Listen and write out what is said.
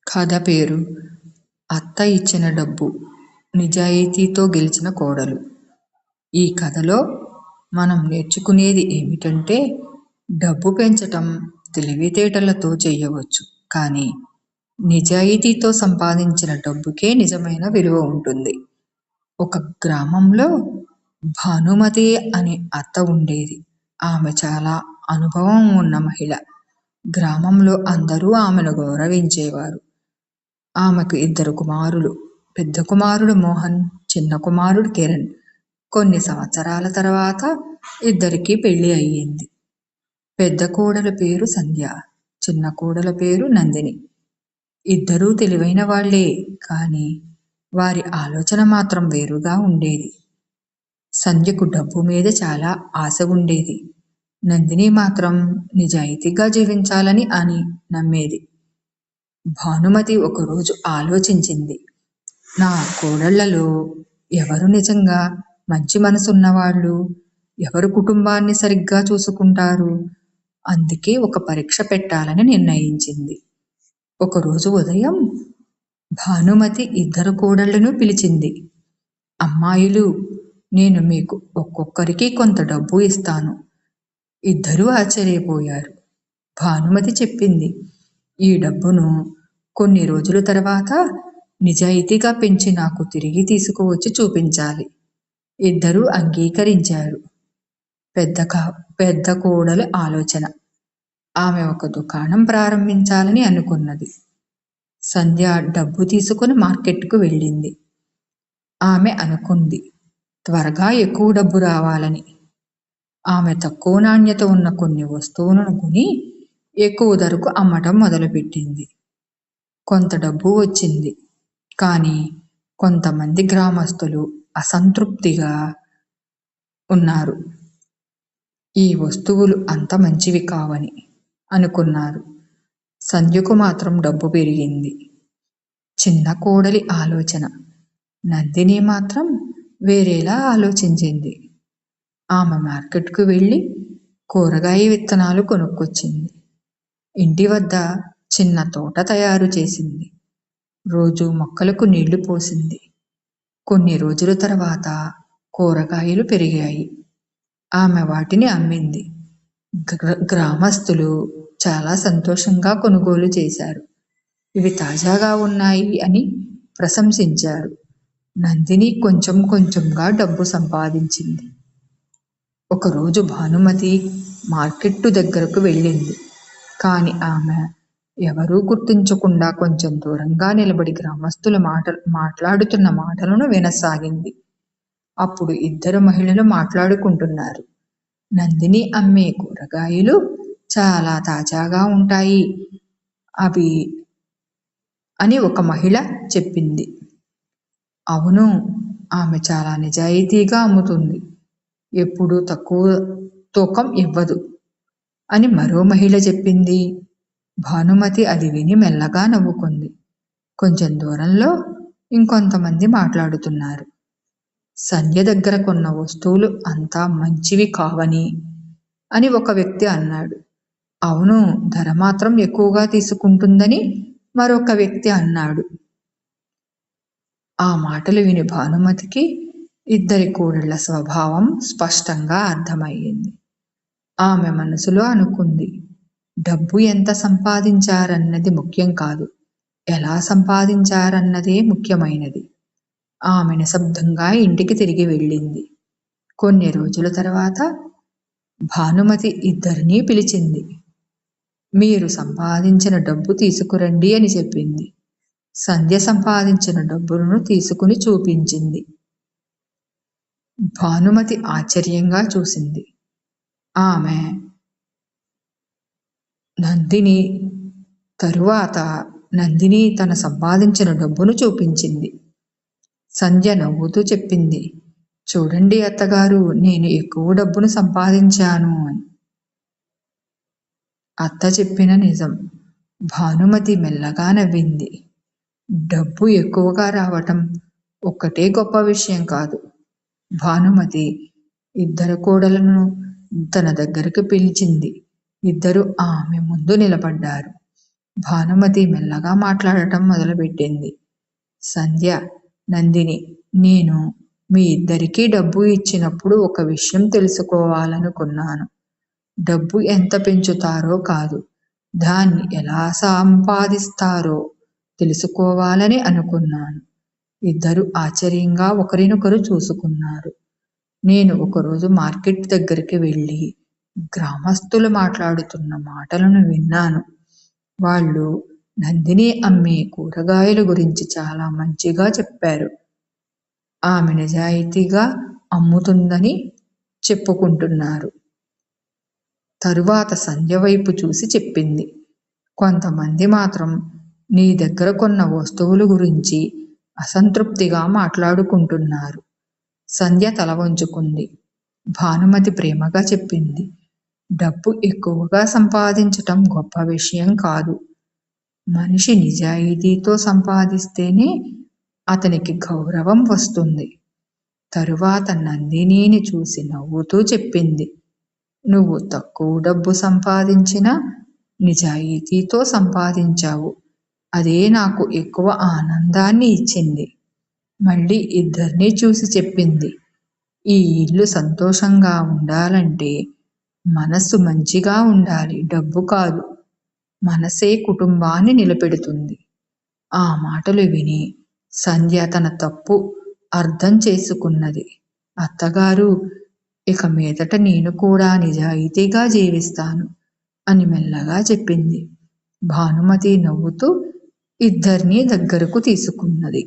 కథ పేరు అత్త ఇచ్చిన డబ్బు నిజాయితీతో గెలిచిన కోడలు. ఈ కథలో మనం నేర్చుకునేది ఏమిటంటే, డబ్బు పెంచటం తెలివితేటలతో చేయవచ్చు, కానీ నిజాయితీతో సంపాదించిన డబ్బుకే నిజమైన విలువ ఉంటుంది. ఒక గ్రామంలో భానుమతి అనే అత్త ఉండేది. ఆమె చాలా అనుభవం ఉన్న మహిళ. గ్రామంలో అందరూ ఆమెను గౌరవించేవారు. ఆమెకు 2 కుమారులు. పెద్ద కుమారుడు మోహన్, చిన్న కుమారుడు కిరణ్. కొన్ని సంవత్సరాల తర్వాత ఇద్దరికీ పెళ్లి అయ్యింది. పెద్ద కోడల పేరు సంధ్య, చిన్న కోడల పేరు నందిని. ఇద్దరూ తెలివైన వాళ్లే, కానీ వారి ఆలోచన మాత్రం వేరుగా ఉండేది. సంధ్యకు డబ్బు మీద చాలా ఆశ ఉండేది. నందిని మాత్రం నిజాయితీగా జీవించాలని నమ్మేది. భానుమతి ఒకరోజు ఆలోచించింది, నా కోడళ్లలో ఎవరు నిజంగా మంచి మనసున్నవాళ్ళు, ఎవరు కుటుంబాన్ని సరిగ్గా చూసుకుంటారు? అందుకే ఒక పరీక్ష పెట్టాలని నిర్ణయించింది. ఒకరోజు ఉదయం భానుమతి 2 కోడళ్లను పిలిచింది. అమ్మాయిలు, నేను మీకు ఒక్కొక్కరికి కొంత డబ్బు ఇస్తాను. ఇద్దరూ ఆశ్చర్యపోయారు. భానుమతి చెప్పింది, ఈ డబ్బును కొన్ని రోజుల తర్వాత నిజాయితీగా పెంచి నాకు తిరిగి తీసుకువచ్చి చూపించాలి. ఇద్దరూ అంగీకరించారు. పెద్ద కోడలి ఆలోచన. ఆమె ఒక దుకాణం ప్రారంభించాలని అనుకున్నది. సంధ్య డబ్బు తీసుకుని మార్కెట్కు వెళ్ళింది. ఆమె అనుకుంది, త్వరగా ఎక్కువ డబ్బు రావాలని. ఆమె తక్కువ నాణ్యత ఉన్న కొన్ని వస్తువులను కొని ఎక్కువ ధరకు అమ్మటం మొదలుపెట్టింది. కొంత డబ్బు వచ్చింది, కానీ కొంతమంది గ్రామస్తులు అసంతృప్తిగా ఉన్నారు. ఈ వస్తువులు అంత మంచివి కావని అనుకున్నారు. సంధ్యకు మాత్రం డబ్బు పెరిగింది. చిన్న కోడలి ఆలోచన. నందిని మాత్రం వేరేలా ఆలోచించింది. ఆమె మార్కెట్కు వెళ్ళి కూరగాయ విత్తనాలు కొనుక్కొచ్చింది. ఇంటి వద్ద చిన్న తోట తయారు చేసింది. రోజు మొక్కలకు నీళ్లు పోసింది. కొన్ని రోజుల తర్వాత కూరగాయలు పెరిగాయి. ఆమె వాటిని అమ్మింది. గ్రామస్తులు చాలా సంతోషంగా కొనుగోలు చేశారు. ఇవి తాజాగా ఉన్నాయి అని ప్రశంసించారు. నందిని కొంచెం కొంచెంగా డబ్బు సంపాదించింది. ఒకరోజు భానుమతి మార్కెట్టు దగ్గరకు వెళ్ళింది. కానీ ఆమె ఎవరూ గుర్తించకుండా కొంచెం దూరంగా నిలబడి గ్రామస్తులు మాట్లాడుతున్న మాటలను వినసాగింది. అప్పుడు 2 మహిళలు మాట్లాడుకుంటున్నారు. నందిని అమ్మే కూరగాయలు చాలా తాజాగా ఉంటాయి అవి అని ఒక మహిళ చెప్పింది. అవును, ఆమె చాలా నిజాయితీగా అమ్ముతుంది, ఎప్పుడూ తక్కువ తూకం ఇవ్వదు అని మరో మహిళ చెప్పింది. భానుమతి అది విని మెల్లగా నవ్వుకుంది. కొంచెం దూరంలో ఇంకొంతమంది మాట్లాడుతున్నారు. సంధ్య దగ్గర కొన్న వస్తువులు అంతా మంచివి కావని అని ఒక వ్యక్తి అన్నాడు. అవును, ధర మాత్రం ఎక్కువగా తీసుకుంటుందని మరొక వ్యక్తి అన్నాడు. ఆ మాటలు విని భానుమతికి 2 కోడళ్ల స్వభావం స్పష్టంగా అర్థమయ్యింది. ఆమె మనసులో అనుకుంది, డబ్బు ఎంత సంపాదించారన్నది ముఖ్యం కాదు, ఎలా సంపాదించారన్నదే ముఖ్యమైనది. ఆమె నిశ్శబ్దంగా ఇంటికి తిరిగి వెళ్ళింది. కొన్ని రోజుల తర్వాత భానుమతి 2 పిలిచింది. మీరు సంపాదించిన డబ్బు తీసుకురండి అని చెప్పింది. సంధ్య సంపాదించిన డబ్బులను తీసుకుని చూపించింది. భానుమతి ఆశ్చర్యంగా చూసింది. ఆమె నందిని తన సంపాదించిన డబ్బును చూపించింది. సంధ్య నవ్వుతూ చెప్పింది, చూడండి అత్తగారు, నేను ఎక్కువ డబ్బును సంపాదించాను అని. అత్త చెప్పిన నిజం. భానుమతి మెల్లగా నవ్వింది. డబ్బు ఎక్కువగా రావటం ఒక్కటే గొప్ప విషయం కాదు. భానుమతి 2 కోడలను తన దగ్గరకు పిలిచింది. 2 ఆమె ముందు నిలబడ్డారు. భానుమతి మెల్లగా మాట్లాడటం మొదలుపెట్టింది. సంధ్య, నందిని, నేను మీ ఇద్దరికీ డబ్బు ఇచ్చినప్పుడు ఒక విషయం తెలుసుకోవాలనుకున్నాను. డబ్బు ఎంత పెంచుతారో కాదు, దాన్ని ఎలా సంపాదిస్తారో తెలుసుకోవాలని అనుకున్నాను. ఇద్దరు ఆశ్చర్యంగా ఒకరినొకరు చూసుకున్నారు. నేను ఒకరోజు మార్కెట్ దగ్గరికి వెళ్ళి గ్రామస్తులు మాట్లాడుతున్న మాటలను విన్నాను. వాళ్ళు నందిని అమ్మే కూరగాయల గురించి చాలా మంచిగా చెప్పారు. ఆమె నిజాయితీగా అమ్ముతుందని చెప్పుకుంటున్నారు. తరువాత సంధ్య వైపు చూసి చెప్పింది, కొంతమంది మాత్రం నీ దగ్గర కొన్న వస్తువుల గురించి అసంతృప్తిగా మాట్లాడుకుంటున్నారు. సంధ్య తల వంచుకుంది. భానుమతి ప్రేమగా చెప్పింది, డబ్బు ఎక్కువగా సంపాదించటం గొప్ప విషయం కాదు. మనిషి నిజాయితీతో సంపాదిస్తేనే అతనికి గౌరవం వస్తుంది. తరువాత నందినిని చూసి నవ్వుతూ చెప్పింది, నువ్వు తక్కువ డబ్బు సంపాదించినా నిజాయితీతో సంపాదించావు. అదే నాకు ఎక్కువ ఆనందాన్ని ఇచ్చింది. మళ్ళీ ఇద్దరినీ చూసి చెప్పింది, ఈ ఇల్లు సంతోషంగా ఉండాలంటే మనస్సు మంచిగా ఉండాలి, డబ్బు కాదు. మనసే కుటుంబాన్ని నిలబెడుతుంది. ఆ మాటలు విని సంధ్య తన తప్పు అర్థం చేసుకున్నది. అత్తగారు, ఇక మీదట నేను కూడా నిజాయితీగా జీవిస్తాను అని మెల్లగా చెప్పింది. భానుమతి నవ్వుతూ ఇద్దరినీ దగ్గరకు తీసుకున్నది.